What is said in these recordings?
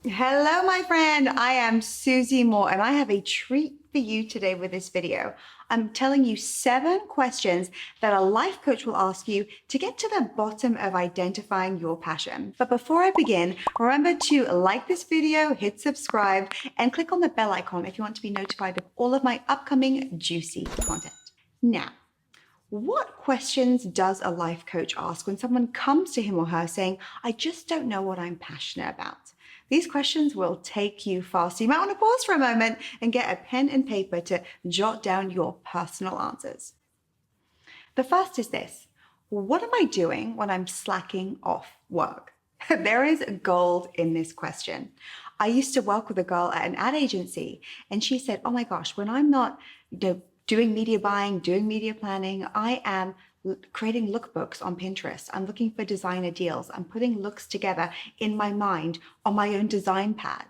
Hello, my friend. I am Susie Moore, and I have a treat for you today with this video. I'm telling you 7 questions that a life coach will ask you to get to the bottom of identifying your passion. But before I begin, remember to like this video, hit subscribe, and click on the bell icon if you want to be notified of all of my upcoming juicy content. Now, what questions does a life coach ask when someone comes to him or her saying, I just don't know what I'm passionate about? These questions will take you far. So you might want to pause for a moment and get a pen and paper to jot down your personal answers. The first is this: what am I doing when I'm slacking off work? There is gold in this question. I used to work with a girl at an ad agency, and she said, oh my gosh, when I'm not doing media buying, doing media planning, I am creating lookbooks on Pinterest. I'm looking for designer deals. I'm putting looks together in my mind on my own design pad.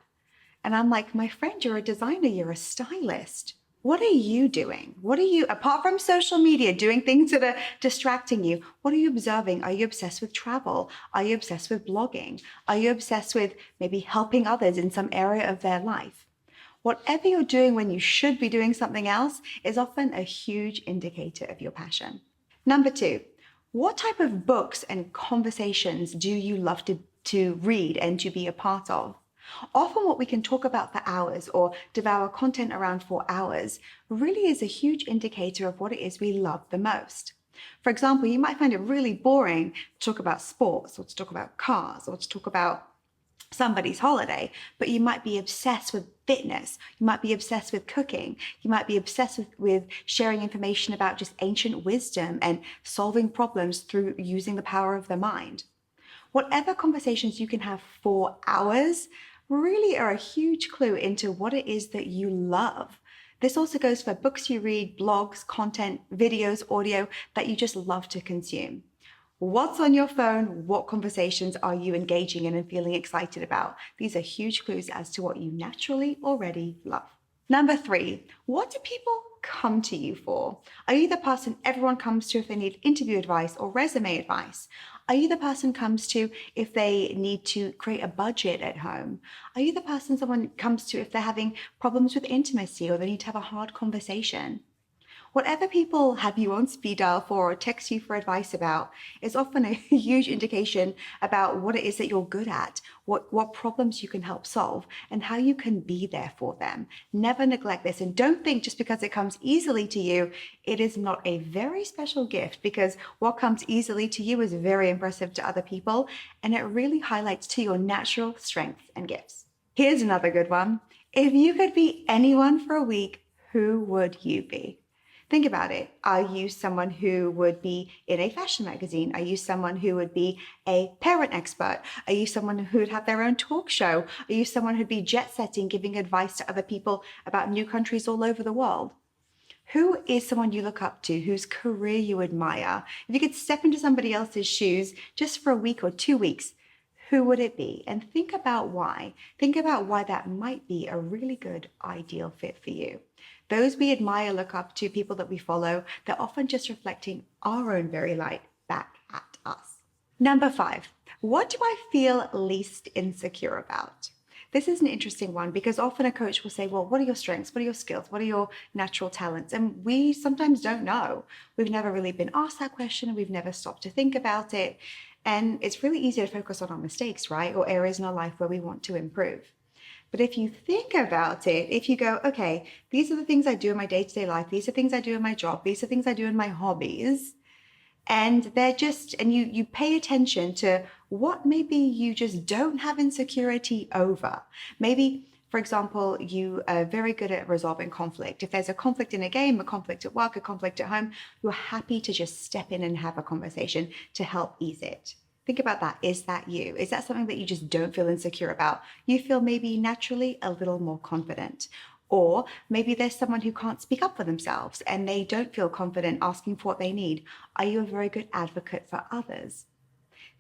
And I'm like, my friend, you're a designer, you're a stylist. What are you doing? What are you, apart from social media, doing things that are distracting you? What are you observing? Are you obsessed with travel? Are you obsessed with blogging? Are you obsessed with maybe helping others in some area of their life? Whatever you're doing when you should be doing something else is often a huge indicator of your passion. Number 2, what type of books and conversations do you love to read and to be a part of? Often what we can talk about for hours or devour content around for hours really is a huge indicator of what it is we love the most. For example, you might find it really boring to talk about sports or to talk about cars or to talk about somebody's holiday, but you might be obsessed with fitness. You might be obsessed with cooking. You might be obsessed with sharing information about just ancient wisdom and solving problems through using the power of the mind. Whatever conversations you can have for hours really are a huge clue into what it is that you love. This also goes for books you read, blogs, content, videos, audio that you just love to consume. What's on your phone? What conversations are you engaging in and feeling excited about? These are huge clues as to what you naturally already love. Number 3, what do people come to you for? Are you the person everyone comes to if they need interview advice or resume advice? Are you the person comes to if they need to create a budget at home? Are you the person someone comes to if they're having problems with intimacy or they need to have a hard conversation? Whatever people have you on speed dial for or text you for advice about is often a huge indication about what it is that you're good at, what problems you can help solve, and how you can be there for them. Never neglect this, and don't think just because it comes easily to you, it is not a very special gift, because what comes easily to you is very impressive to other people, and it really highlights to your natural strengths and gifts. Here's another good one. If you could be anyone for a week, who would you be? Think about it. Are you someone who would be in a fashion magazine? Are you someone who would be a parent expert? Are you someone who would have their own talk show? Are you someone who'd be jet setting, giving advice to other people about new countries all over the world? Who is someone you look up to, whose career you admire? If you could step into somebody else's shoes just for a week or 2 weeks, who would it be? And think about why. Think about why that might be a really good ideal fit for you. Those we admire, look up to, people that we follow, they're often just reflecting our own very light back at us. Number 5, what do I feel least insecure about? This is an interesting one because often a coach will say, well, what are your strengths? What are your skills? What are your natural talents? And we sometimes don't know. We've never really been asked that question. We've never stopped to think about it. And it's really easy to focus on our mistakes, right? Or areas in our life where we want to improve. But if you think about it, if you go, okay, these are the things I do in my day-to-day life, these are things I do in my job, these are things I do in my hobbies, and they're just, and you pay attention to what maybe you just don't have insecurity over. Maybe, for example, you are very good at resolving conflict. If there's a conflict in a game, a conflict at work, a conflict at home, you're happy to just step in and have a conversation to help ease it. Think about that. Is that you? Is that something that you just don't feel insecure about? You feel maybe naturally a little more confident. Or maybe there's someone who can't speak up for themselves and they don't feel confident asking for what they need. Are you a very good advocate for others?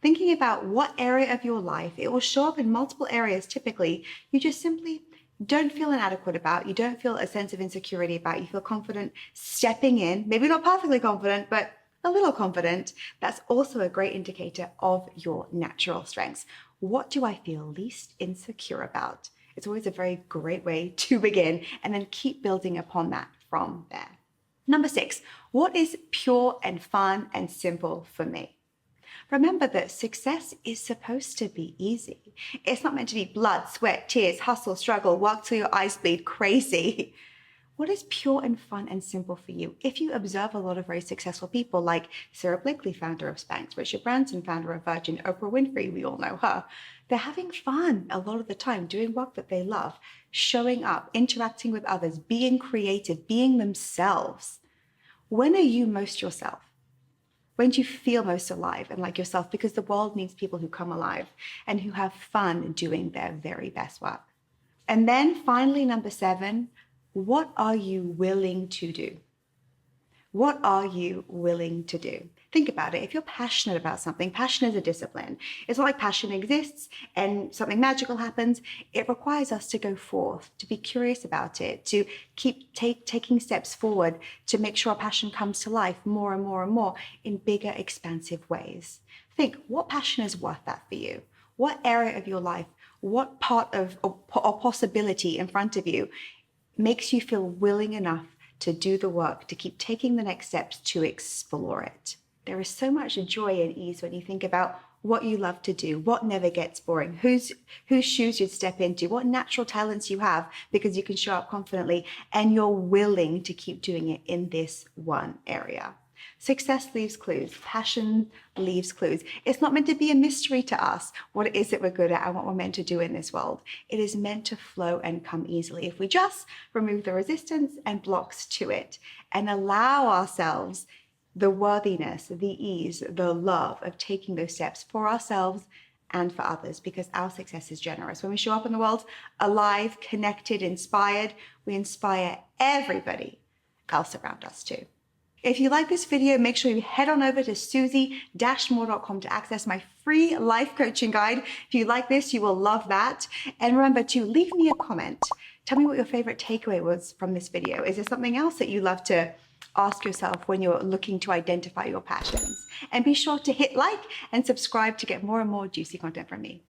Thinking about what area of your life, it will show up in multiple areas typically, you just simply don't feel inadequate about, you don't feel a sense of insecurity about, you feel confident stepping in, maybe not perfectly confident, but a little confident. That's also a great indicator of your natural strengths. what do I feel least insecure about? It's always a very great way to begin, and then keep building upon that from there. Number 6, what is pure and fun and simple for me? Remember that success is supposed to be easy. It's not meant to be blood, sweat, tears, hustle, struggle, work till your eyes bleed crazy. What is pure and fun and simple for you? If you observe a lot of very successful people like Sarah Blakely, founder of Spanx, Richard Branson, founder of Virgin, Oprah Winfrey, we all know her, they're having fun a lot of the time, doing work that they love, showing up, interacting with others, being creative, being themselves. When are you most yourself? When do you feel most alive and like yourself? Because the world needs people who come alive and who have fun doing their very best work. And then finally, number 7, what are you willing to do? What are you willing to do? Think about it. If you're passionate about something, passion is a discipline. It's not like passion exists and something magical happens. It requires us to go forth, to be curious about it, to keep taking steps forward to make sure our passion comes to life more and more and more in bigger, expansive ways. Think, what passion is worth that for you? What area of your life, what part of or possibility in front of you makes you feel willing enough to do the work, to keep taking the next steps to explore it? There is so much joy and ease when you think about what you love to do, what never gets boring, whose shoes you'd step into, what natural talents you have because you can show up confidently and you're willing to keep doing it in this one area. Success leaves clues. Passion leaves clues. It's not meant to be a mystery to us what it is that we're good at and what we're meant to do in this world. It is meant to flow and come easily if we just remove the resistance and blocks to it and allow ourselves the worthiness, the ease, the love of taking those steps for ourselves and for others, because our success is generous. When we show up in the world alive, connected, inspired, we inspire everybody else around us too. If you like this video, make sure you head on over to susie-moore.com to access my free life coaching guide. If you like this, you will love that. And remember to leave me a comment. Tell me what your favorite takeaway was from this video. Is there something else that you love to ask yourself when you're looking to identify your passions? And be sure to hit like and subscribe to get more and more juicy content from me.